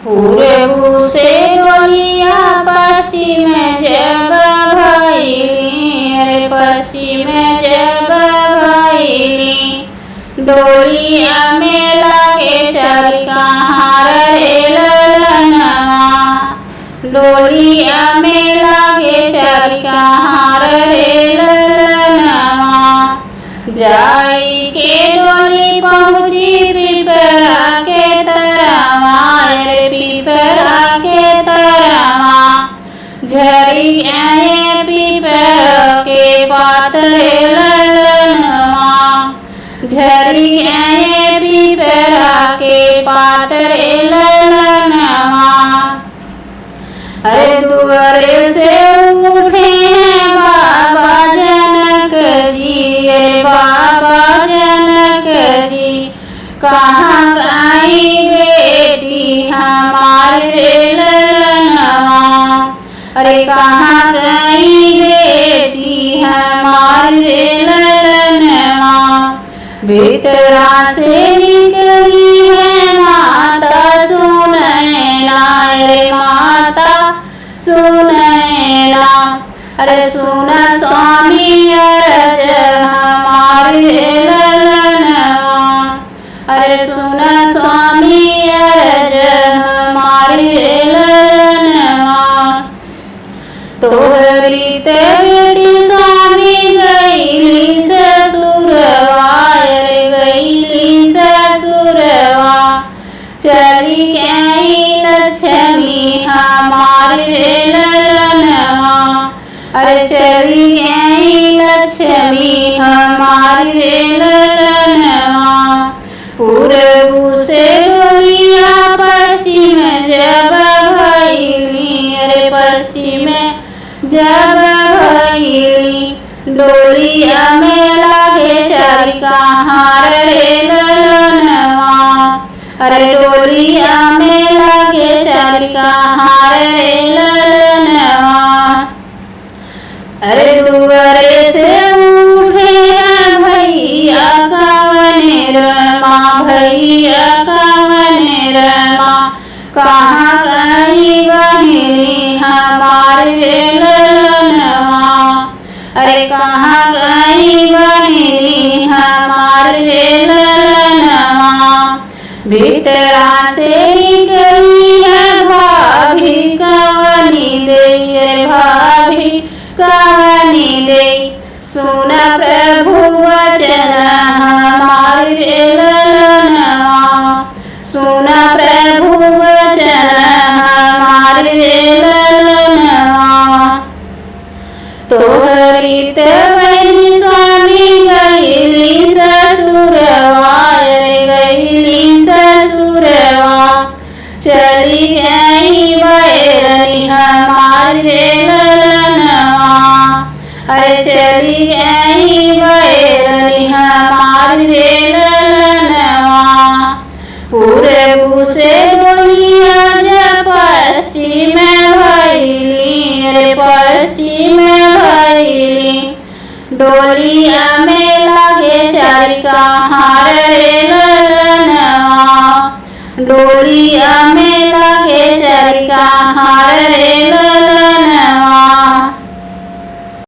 पूरब से डोलिया पश्चिम जब भइली, अरे पश्चिम जब भइली, डोलिया में लागे चली कहाँ रे ललनवा, डोलिया में लागे चली कहाँ रे ललनवा। जाई के डोली पहुँची पिपरा के तरवा, रे पिपरा के तरवा, झरी आए पिपरा के पात रे ललनवा, झरी आए पिपरा के पात रे ललनवा। अरे दुआरे से उठे हैं बाबा जनक जी, अरे बाबा जनक जी, कहाँ गई बेटी हमारे ललनवा, अरे कहाँ गई बेटी हमारे ललनवा। भीतरा से निकली है माता सुनैना, अरे माता सुनैना, अरे सुना स्वामी अरज हमारे ललनवा, अरे सुना स्वामी अरज हमारे ललनवा। तोहरी ते बेटी स्वामी गईली ससुरवा, अरे गईली ससुरवा, चली आई लक्ष्मी हमारे ललनवा, अरे चली आई लक्ष्मी हमारे ललनवा। पूरब से डोलिया पश्चिम जब भइली, अरे पश्चिम जब भइली, डोलिया में लागे चली कहाँ रे ललनवा, अरे डोलिया में लागे चली कहाँ रे ललनवा। अरे दुआरे से उठे हैं भैया कवने रमा, भैया कवने रमा, कहाँ गई बहिनी हमारे ललनवा, अरे कहाँ गई बहिनी हमारे ललनवा। भीतरा से निकली है भाभी कवनी दे, अरे भाभी कवनी दे, सुना प्रभु वचन हमारे ललनवा, सुना प्रभु वचन हमारे ललनवा। तोहरी ते बहिनी स्वामी गईली ससुरवा, अरे गईली ससुरवा, चली आई बैरनी हमारे ललनवा, अरे चली आई बैरनी हमारे ललनवा। पूरब से डोलिया जब पश्चिम भइली, अरे पश्चिम भइली, डोलिया में लागे चली कहाँ रे ललनवा, डोलिया में लागे चली कहाँ रे ललनवा।